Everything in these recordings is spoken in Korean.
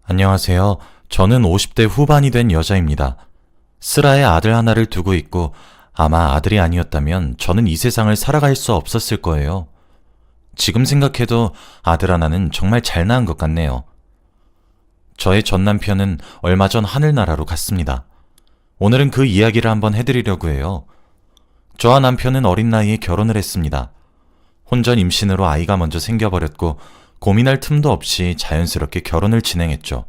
안녕하세요. 저는 50대 후반이 된 여자입니다. 슬아의 아들 하나를 두고 있고 아마 아들이 아니었다면 저는 이 세상을 살아갈 수 없었을 거예요. 지금 생각해도 아들 하나는 정말 잘 낳은 것 같네요. 저의 전 남편은 얼마 전 하늘나라로 갔습니다. 오늘은 그 이야기를 한번 해드리려고 해요. 저와 남편은 어린 나이에 결혼을 했습니다. 혼전 임신으로 아이가 먼저 생겨버렸고 고민할 틈도 없이 자연스럽게 결혼을 진행했죠.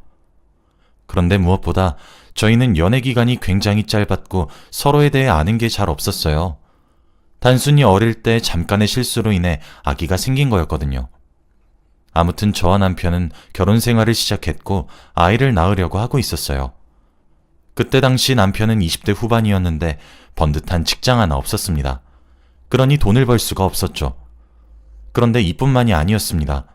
그런데 무엇보다 저희는 연애 기간이 굉장히 짧았고 서로에 대해 아는 게 잘 없었어요. 단순히 어릴 때 잠깐의 실수로 인해 아기가 생긴 거였거든요. 아무튼 저와 남편은 결혼 생활을 시작했고 아이를 낳으려고 하고 있었어요. 그때 당시 남편은 20대 후반이었는데 번듯한 직장 하나 없었습니다. 그러니 돈을 벌 수가 없었죠. 그런데 이뿐만이 아니었습니다.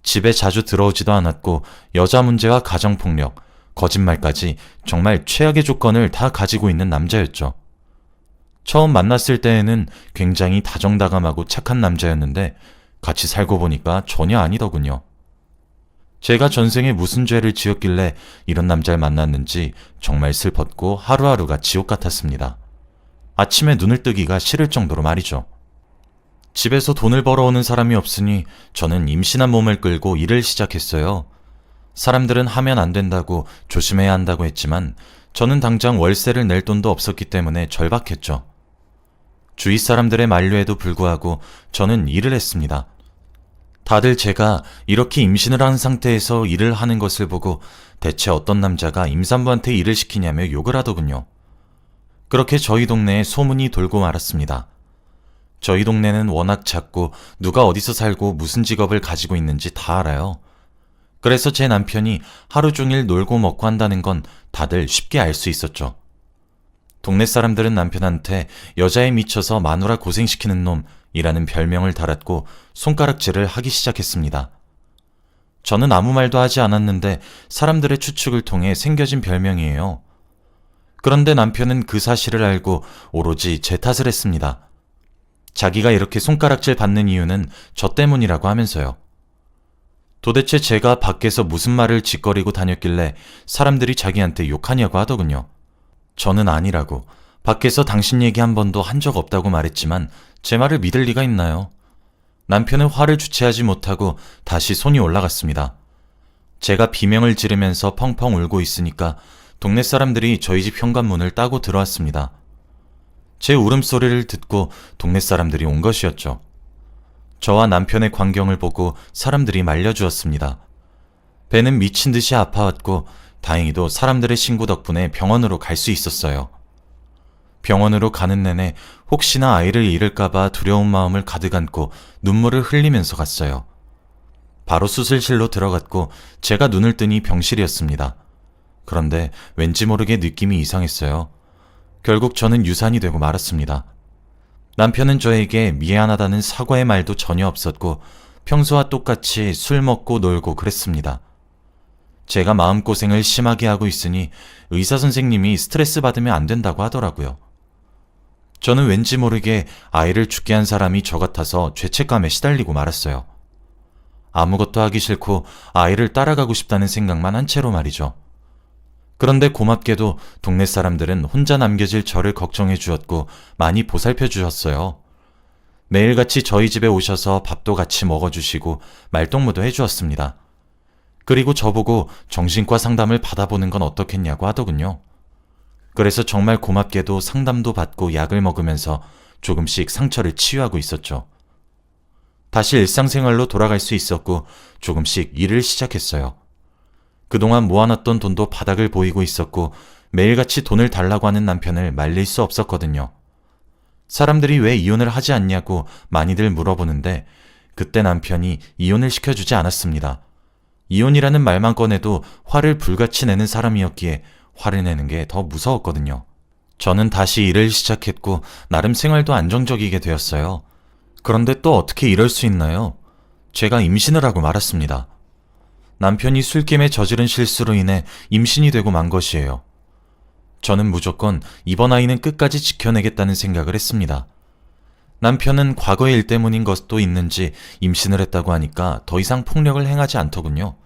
집에 자주 들어오지도 않았고 여자 문제와 가정폭력, 거짓말까지 정말 최악의 조건을 다 가지고 있는 남자였죠. 처음 만났을 때에는 굉장히 다정다감하고 착한 남자였는데 같이 살고 보니까 전혀 아니더군요. 제가 전생에 무슨 죄를 지었길래 이런 남자를 만났는지 정말 슬펐고 하루하루가 지옥 같았습니다. 아침에 눈을 뜨기가 싫을 정도로 말이죠. 집에서 돈을 벌어오는 사람이 없으니 저는 임신한 몸을 끌고 일을 시작했어요. 사람들은 하면 안 된다고 조심해야 한다고 했지만 저는 당장 월세를 낼 돈도 없었기 때문에 절박했죠. 주위 사람들의 만류에도 불구하고 저는 일을 했습니다. 다들 제가 이렇게 임신을 한 상태에서 일을 하는 것을 보고 대체 어떤 남자가 임산부한테 일을 시키냐며 욕을 하더군요. 그렇게 저희 동네에 소문이 돌고 말았습니다. 저희 동네는 워낙 작고 누가 어디서 살고 무슨 직업을 가지고 있는지 다 알아요. 그래서 제 남편이 하루 종일 놀고 먹고 한다는 건 다들 쉽게 알 수 있었죠. 동네 사람들은 남편한테 여자에 미쳐서 마누라 고생시키는 놈이라는 별명을 달았고 손가락질을 하기 시작했습니다. 저는 아무 말도 하지 않았는데 사람들의 추측을 통해 생겨진 별명이에요. 그런데 남편은 그 사실을 알고 오로지 제 탓을 했습니다. 자기가 이렇게 손가락질 받는 이유는 저 때문이라고 하면서요. 도대체 제가 밖에서 무슨 말을 짓거리고 다녔길래 사람들이 자기한테 욕하냐고 하더군요. 저는 아니라고, 밖에서 당신 얘기 한 번도 한 적 없다고 말했지만 제 말을 믿을 리가 있나요? 남편은 화를 주체하지 못하고 다시 손이 올라갔습니다. 제가 비명을 지르면서 펑펑 울고 있으니까 동네 사람들이 저희 집 현관문을 따고 들어왔습니다. 제 울음소리를 듣고 동네 사람들이 온 것이었죠. 저와 남편의 광경을 보고 사람들이 말려주었습니다. 배는 미친 듯이 아파왔고 다행히도 사람들의 신고 덕분에 병원으로 갈 수 있었어요. 병원으로 가는 내내 혹시나 아이를 잃을까봐 두려운 마음을 가득 안고 눈물을 흘리면서 갔어요. 바로 수술실로 들어갔고 제가 눈을 뜨니 병실이었습니다. 그런데 왠지 모르게 느낌이 이상했어요. 결국 저는 유산이 되고 말았습니다. 남편은 저에게 미안하다는 사과의 말도 전혀 없었고 평소와 똑같이 술 먹고 놀고 그랬습니다. 제가 마음고생을 심하게 하고 있으니 의사 선생님이 스트레스 받으면 안 된다고 하더라고요. 저는 왠지 모르게 아이를 죽게 한 사람이 저 같아서 죄책감에 시달리고 말았어요. 아무것도 하기 싫고 아이를 따라가고 싶다는 생각만 한 채로 말이죠. 그런데 고맙게도 동네 사람들은 혼자 남겨질 저를 걱정해 주었고 많이 보살펴 주셨어요. 매일같이 저희 집에 오셔서 밥도 같이 먹어주시고 말동무도 해주었습니다. 그리고 저보고 정신과 상담을 받아보는 건 어떻겠냐고 하더군요. 그래서 정말 고맙게도 상담도 받고 약을 먹으면서 조금씩 상처를 치유하고 있었죠. 다시 일상생활로 돌아갈 수 있었고 조금씩 일을 시작했어요. 그동안 모아놨던 돈도 바닥을 보이고 있었고 매일같이 돈을 달라고 하는 남편을 말릴 수 없었거든요. 사람들이 왜 이혼을 하지 않냐고 많이들 물어보는데 그때 남편이 이혼을 시켜주지 않았습니다. 이혼이라는 말만 꺼내도 화를 불같이 내는 사람이었기에 화를 내는 게 더 무서웠거든요. 저는 다시 일을 시작했고 나름 생활도 안정적이게 되었어요. 그런데 또 어떻게 이럴 수 있나요? 제가 임신을 하고 말았습니다. 남편이 술김에 저지른 실수로 인해 임신이 되고 만 것이에요. 저는 무조건 이번 아이는 끝까지 지켜내겠다는 생각을 했습니다. 남편은 과거의 일 때문인 것도 있는지 임신을 했다고 하니까 더 이상 폭력을 행하지 않더군요.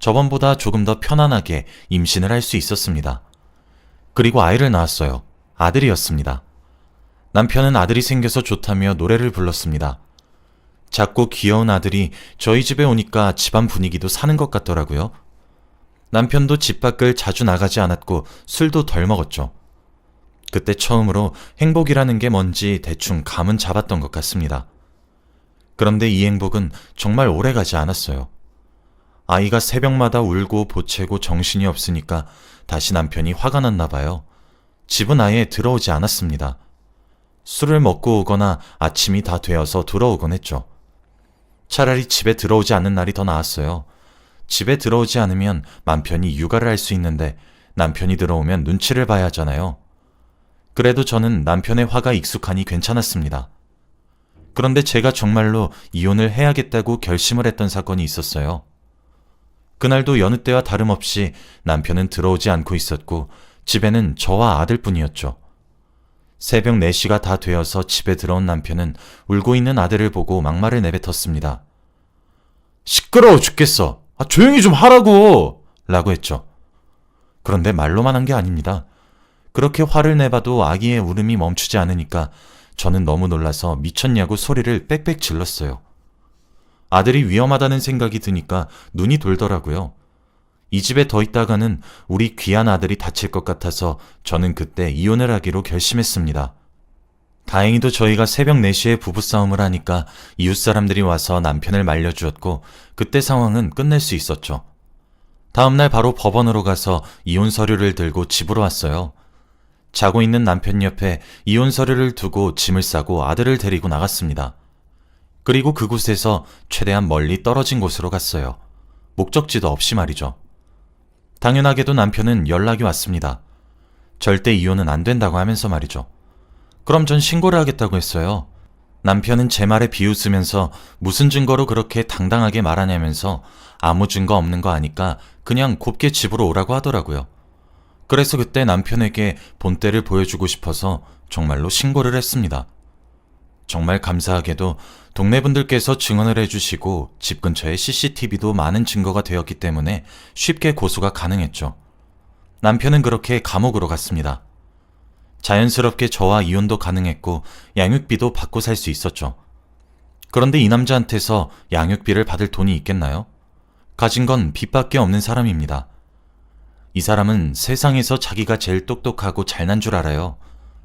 저번보다 조금 더 편안하게 임신을 할 수 있었습니다. 그리고 아이를 낳았어요. 아들이었습니다. 남편은 아들이 생겨서 좋다며 노래를 불렀습니다. 작고 귀여운 아들이 저희 집에 오니까 집안 분위기도 사는 것 같더라고요. 남편도 집 밖을 자주 나가지 않았고 술도 덜 먹었죠. 그때 처음으로 행복이라는 게 뭔지 대충 감은 잡았던 것 같습니다. 그런데 이 행복은 정말 오래가지 않았어요. 아이가 새벽마다 울고 보채고 정신이 없으니까 다시 남편이 화가 났나 봐요. 집은 아예 들어오지 않았습니다. 술을 먹고 오거나 아침이 다 되어서 들어오곤 했죠. 차라리 집에 들어오지 않는 날이 더 나았어요. 집에 들어오지 않으면 남편이 육아를 할 수 있는데 남편이 들어오면 눈치를 봐야 하잖아요. 그래도 저는 남편의 화가 익숙하니 괜찮았습니다. 그런데 제가 정말로 이혼을 해야겠다고 결심을 했던 사건이 있었어요. 그날도 여느 때와 다름없이 남편은 들어오지 않고 있었고 집에는 저와 아들뿐이었죠. 새벽 4시가 다 되어서 집에 들어온 남편은 울고 있는 아들을 보고 막말을 내뱉었습니다. 시끄러워 죽겠어. 조용히 좀 하라고! 라고 했죠. 그런데 말로만 한 게 아닙니다. 그렇게 화를 내봐도 아기의 울음이 멈추지 않으니까 저는 너무 놀라서 미쳤냐고 소리를 빽빽 질렀어요. 아들이 위험하다는 생각이 드니까 눈이 돌더라고요. 이 집에 더 있다가는 우리 귀한 아들이 다칠 것 같아서 저는 그때 이혼을 하기로 결심했습니다. 다행히도 저희가 새벽 4시에 부부싸움을 하니까 이웃 사람들이 와서 남편을 말려주었고 그때 상황은 끝낼 수 있었죠. 다음날 바로 법원으로 가서 이혼 서류를 들고 집으로 왔어요. 자고 있는 남편 옆에 이혼 서류를 두고 짐을 싸고 아들을 데리고 나갔습니다. 그리고 그곳에서 최대한 멀리 떨어진 곳으로 갔어요. 목적지도 없이 말이죠. 당연하게도 남편은 연락이 왔습니다. 절대 이혼은 안 된다고 하면서 말이죠. 그럼 전 신고를 하겠다고 했어요. 남편은 제 말에 비웃으면서 무슨 증거로 그렇게 당당하게 말하냐면서 아무 증거 없는 거 아니까 그냥 곱게 집으로 오라고 하더라고요. 그래서 그때 남편에게 본때를 보여주고 싶어서 정말로 신고를 했습니다. 정말 감사하게도 동네 분들께서 증언을 해주시고 집 근처에 CCTV도 많은 증거가 되었기 때문에 쉽게 고소가 가능했죠. 남편은 그렇게 감옥으로 갔습니다. 자연스럽게 저와 이혼도 가능했고 양육비도 받고 살 수 있었죠. 그런데 이 남자한테서 양육비를 받을 돈이 있겠나요? 가진 건 빚밖에 없는 사람입니다. 이 사람은 세상에서 자기가 제일 똑똑하고 잘난 줄 알아요.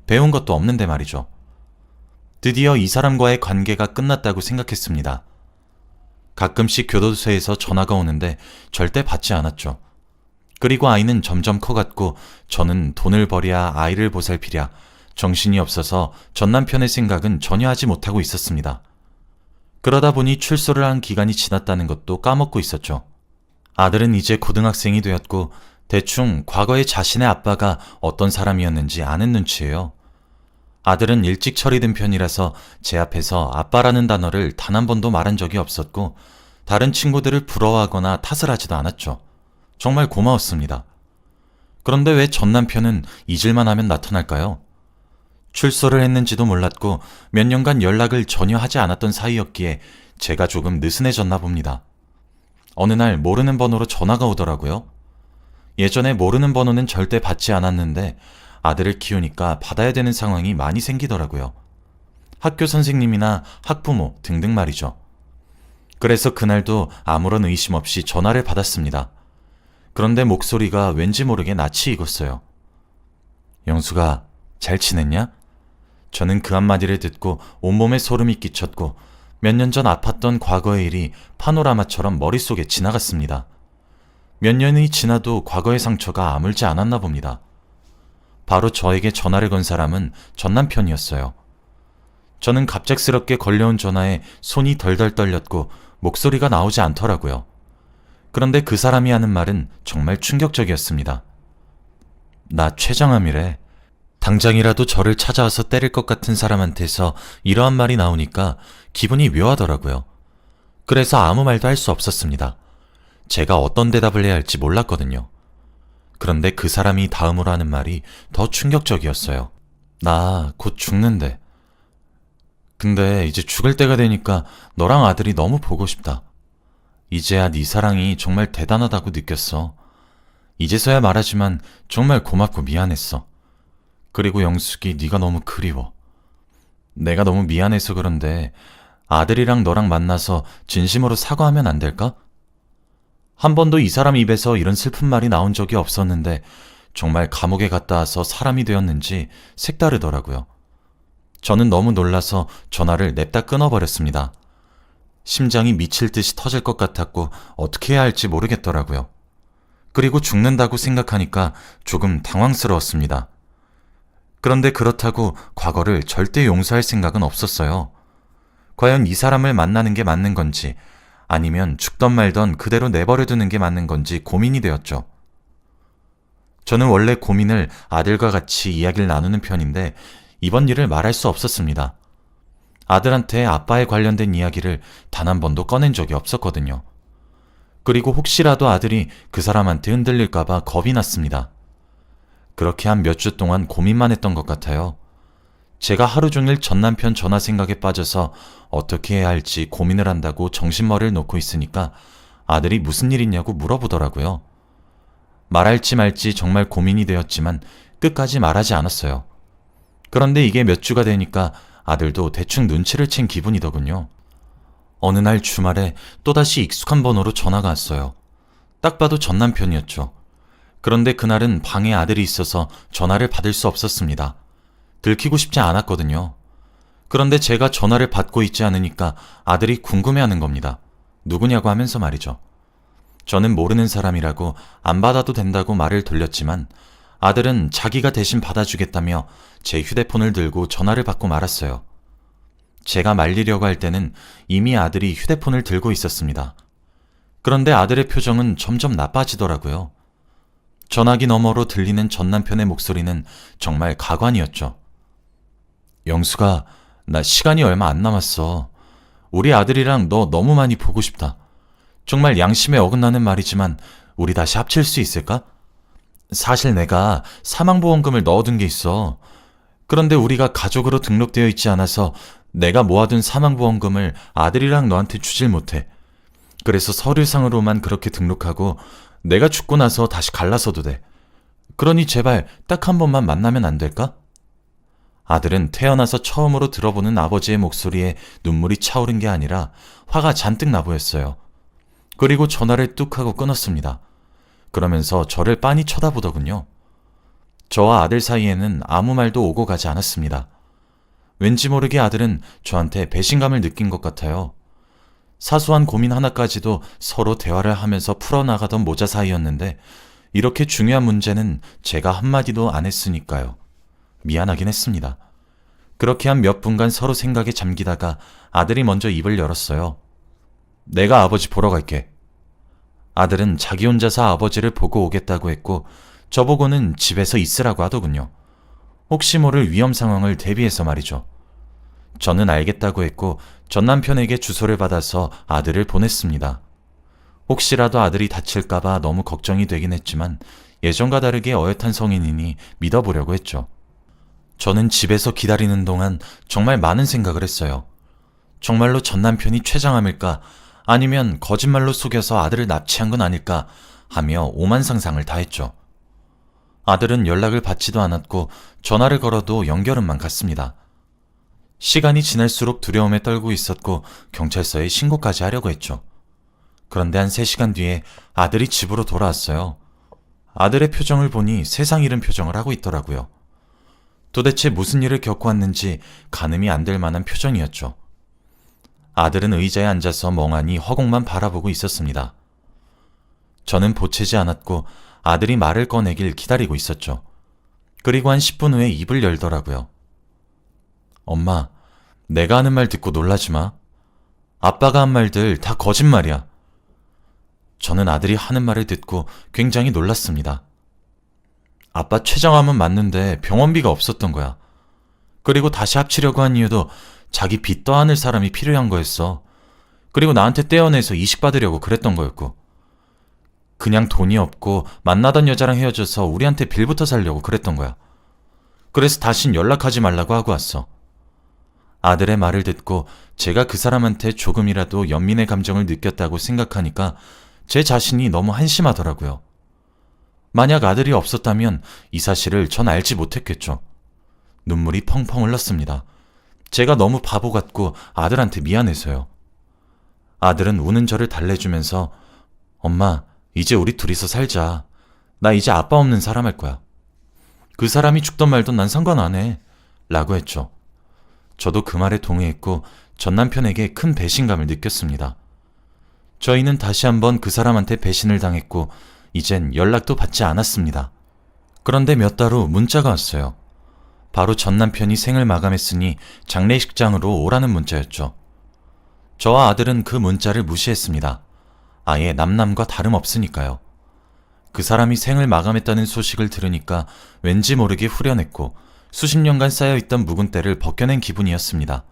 배운 것도 없는데 말이죠. 드디어 이 사람과의 관계가 끝났다고 생각했습니다. 가끔씩 교도소에서 전화가 오는데 절대 받지 않았죠. 그리고 아이는 점점 커갔고 저는 돈을 벌이야 아이를 보살피랴 정신이 없어서 전 남편의 생각은 전혀 하지 못하고 있었습니다. 그러다 보니 출소를 한 기간이 지났다는 것도 까먹고 있었죠. 아들은 이제 고등학생이 되었고 대충 과거에 자신의 아빠가 어떤 사람이었는지 아는 눈치예요. 아들은 일찍 처리된 편이라서 제 앞에서 아빠라는 단어를 단 한 번도 말한 적이 없었고 다른 친구들을 부러워하거나 탓을 하지도 않았죠. 정말 고마웠습니다. 그런데 왜 전 남편은 잊을만 하면 나타날까요? 출소를 했는지도 몰랐고 몇 년간 연락을 전혀 하지 않았던 사이였기에 제가 조금 느슨해졌나 봅니다. 어느 날 모르는 번호로 전화가 오더라고요. 예전에 모르는 번호는 절대 받지 않았는데 아들을 키우니까 받아야 되는 상황이 많이 생기더라고요. 학교 선생님이나 학부모 등등 말이죠. 그래서 그날도 아무런 의심 없이 전화를 받았습니다. 그런데 목소리가 왠지 모르게 낯이 익었어요. 영수가 잘 지냈냐? 저는 그 한마디를 듣고 온몸에 소름이 끼쳤고 몇 년 전 아팠던 과거의 일이 파노라마처럼 머릿속에 지나갔습니다. 몇 년이 지나도 과거의 상처가 아물지 않았나 봅니다. 바로 저에게 전화를 건 사람은 전 남편이었어요. 저는 갑작스럽게 걸려온 전화에 손이 덜덜 떨렸고 목소리가 나오지 않더라고요. 그런데 그 사람이 하는 말은 정말 충격적이었습니다. 나 최정함이래. 당장이라도 저를 찾아와서 때릴 것 같은 사람한테서 이러한 말이 나오니까 기분이 묘하더라고요. 그래서 아무 말도 할 수 없었습니다. 제가 어떤 대답을 해야 할지 몰랐거든요. 그런데 그 사람이 다음으로 하는 말이 더 충격적이었어요. 나 곧 죽는데. 근데 이제 죽을 때가 되니까 너랑 아들이 너무 보고 싶다. 이제야 네 사랑이 정말 대단하다고 느꼈어. 이제서야 말하지만 정말 고맙고 미안했어. 그리고 영숙이 네가 너무 그리워. 내가 너무 미안해서 그런데 아들이랑 너랑 만나서 진심으로 사과하면 안 될까? 한 번도 이 사람 입에서 이런 슬픈 말이 나온 적이 없었는데 정말 감옥에 갔다 와서 사람이 되었는지 색다르더라고요. 저는 너무 놀라서 전화를 냅다 끊어버렸습니다. 심장이 미칠 듯이 터질 것 같았고 어떻게 해야 할지 모르겠더라고요. 그리고 죽는다고 생각하니까 조금 당황스러웠습니다. 그런데 그렇다고 과거를 절대 용서할 생각은 없었어요. 과연 이 사람을 만나는 게 맞는 건지 아니면 죽던 말던 그대로 내버려두는 게 맞는 건지 고민이 되었죠. 저는 원래 고민을 아들과 같이 이야기를 나누는 편인데 이번 일을 말할 수 없었습니다. 아들한테 아빠에 관련된 이야기를 단 한 번도 꺼낸 적이 없었거든요. 그리고 혹시라도 아들이 그 사람한테 흔들릴까봐 겁이 났습니다. 그렇게 한 몇 주 동안 고민만 했던 것 같아요. 제가 하루 종일 전 남편 전화 생각에 빠져서 어떻게 해야 할지 고민을 한다고 정신머리를 놓고 있으니까 아들이 무슨 일 있냐고 물어보더라고요. 말할지 말지 정말 고민이 되었지만 끝까지 말하지 않았어요. 그런데 이게 몇 주가 되니까 아들도 대충 눈치를 챈 기분이더군요. 어느 날 주말에 또다시 익숙한 번호로 전화가 왔어요. 딱 봐도 전 남편이었죠. 그런데 그날은 방에 아들이 있어서 전화를 받을 수 없었습니다. 들키고 싶지 않았거든요. 그런데 제가 전화를 받고 있지 않으니까 아들이 궁금해하는 겁니다. 누구냐고 하면서 말이죠. 저는 모르는 사람이라고 안 받아도 된다고 말을 돌렸지만 아들은 자기가 대신 받아주겠다며 제 휴대폰을 들고 전화를 받고 말았어요. 제가 말리려고 할 때는 이미 아들이 휴대폰을 들고 있었습니다. 그런데 아들의 표정은 점점 나빠지더라고요. 전화기 너머로 들리는 전 남편의 목소리는 정말 가관이었죠. 영수가, 나 시간이 얼마 안 남았어. 우리 아들이랑 너 너무 많이 보고 싶다. 정말 양심에 어긋나는 말이지만 우리 다시 합칠 수 있을까? 사실 내가 사망보험금을 넣어둔 게 있어. 그런데 우리가 가족으로 등록되어 있지 않아서 내가 모아둔 사망보험금을 아들이랑 너한테 주질 못해. 그래서 서류상으로만 그렇게 등록하고 내가 죽고 나서 다시 갈라서도 돼. 그러니 제발 딱 한 번만 만나면 안 될까? 아들은 태어나서 처음으로 들어보는 아버지의 목소리에 눈물이 차오른 게 아니라 화가 잔뜩 나 보였어요. 그리고 전화를 뚝 하고 끊었습니다. 그러면서 저를 빤히 쳐다보더군요. 저와 아들 사이에는 아무 말도 오고 가지 않았습니다. 왠지 모르게 아들은 저한테 배신감을 느낀 것 같아요. 사소한 고민 하나까지도 서로 대화를 하면서 풀어나가던 모자 사이였는데 이렇게 중요한 문제는 제가 한마디도 안 했으니까요. 미안하긴 했습니다. 그렇게 한 몇 분간 서로 생각에 잠기다가 아들이 먼저 입을 열었어요. 내가 아버지 보러 갈게. 아들은 자기 혼자서 아버지를 보고 오겠다고 했고 저보고는 집에서 있으라고 하더군요. 혹시 모를 위험 상황을 대비해서 말이죠. 저는 알겠다고 했고 전 남편에게 주소를 받아서 아들을 보냈습니다. 혹시라도 아들이 다칠까봐 너무 걱정이 되긴 했지만 예전과 다르게 어엿한 성인이니 믿어보려고 했죠. 저는 집에서 기다리는 동안 정말 많은 생각을 했어요. 정말로 전 남편이 최장암일까 아니면 거짓말로 속여서 아들을 납치한 건 아닐까 하며 오만 상상을 다 했죠. 아들은 연락을 받지도 않았고 전화를 걸어도 연결음만 갔습니다. 시간이 지날수록 두려움에 떨고 있었고 경찰서에 신고까지 하려고 했죠. 그런데 한 3시간 뒤에 아들이 집으로 돌아왔어요. 아들의 표정을 보니 세상 잃은 표정을 하고 있더라고요. 도대체 무슨 일을 겪고 왔는지 가늠이 안 될 만한 표정이었죠. 아들은 의자에 앉아서 멍하니 허공만 바라보고 있었습니다. 저는 보채지 않았고 아들이 말을 꺼내길 기다리고 있었죠. 그리고 한 10분 후에 입을 열더라고요. 엄마, 내가 하는 말 듣고 놀라지 마. 아빠가 한 말들 다 거짓말이야. 저는 아들이 하는 말을 듣고 굉장히 놀랐습니다. 아빠 최장암은 맞는데 병원비가 없었던 거야. 그리고 다시 합치려고 한 이유도 자기 빚 떠안을 사람이 필요한 거였어. 그리고 나한테 떼어내서 이식받으려고 그랬던 거였고. 그냥 돈이 없고 만나던 여자랑 헤어져서 우리한테 빌부터 살려고 그랬던 거야. 그래서 다신 연락하지 말라고 하고 왔어. 아들의 말을 듣고 제가 그 사람한테 조금이라도 연민의 감정을 느꼈다고 생각하니까 제 자신이 너무 한심하더라고요. 만약 아들이 없었다면 이 사실을 전 알지 못했겠죠. 눈물이 펑펑 흘렀습니다. 제가 너무 바보 같고 아들한테 미안해서요. 아들은 우는 저를 달래주면서 엄마, 이제 우리 둘이서 살자. 나 이제 아빠 없는 사람 할 거야. 그 사람이 죽던 말던 난 상관 안 해. 라고 했죠. 저도 그 말에 동의했고 전 남편에게 큰 배신감을 느꼈습니다. 저희는 다시 한번 그 사람한테 배신을 당했고 이젠 연락도 받지 않았습니다. 그런데 몇 달 후 문자가 왔어요. 바로 전 남편이 생을 마감했으니 장례식장으로 오라는 문자였죠. 저와 아들은 그 문자를 무시했습니다. 아예 남남과 다름없으니까요. 그 사람이 생을 마감했다는 소식을 들으니까 왠지 모르게 후련했고 수십 년간 쌓여있던 묵은 때를 벗겨낸 기분이었습니다.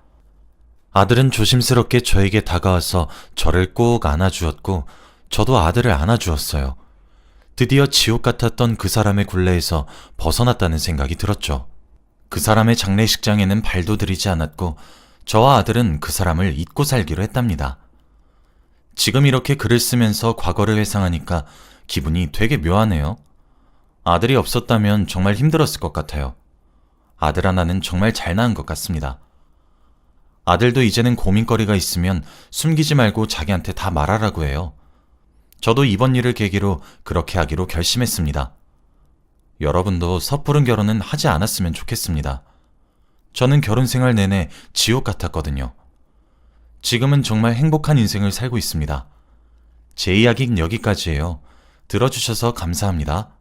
아들은 조심스럽게 저에게 다가와서 저를 꼭 안아주었고 저도 아들을 안아주었어요. 드디어 지옥 같았던 그 사람의 굴레에서 벗어났다는 생각이 들었죠. 그 사람의 장례식장에는 발도 들이지 않았고 저와 아들은 그 사람을 잊고 살기로 했답니다. 지금 이렇게 글을 쓰면서 과거를 회상하니까 기분이 되게 묘하네요. 아들이 없었다면 정말 힘들었을 것 같아요. 아들 하나는 정말 잘 낳은 것 같습니다. 아들도 이제는 고민거리가 있으면 숨기지 말고 자기한테 다 말하라고 해요. 저도 이번 일을 계기로 그렇게 하기로 결심했습니다. 여러분도 섣부른 결혼은 하지 않았으면 좋겠습니다. 저는 결혼 생활 내내 지옥 같았거든요. 지금은 정말 행복한 인생을 살고 있습니다. 제 이야기는 여기까지예요. 들어주셔서 감사합니다.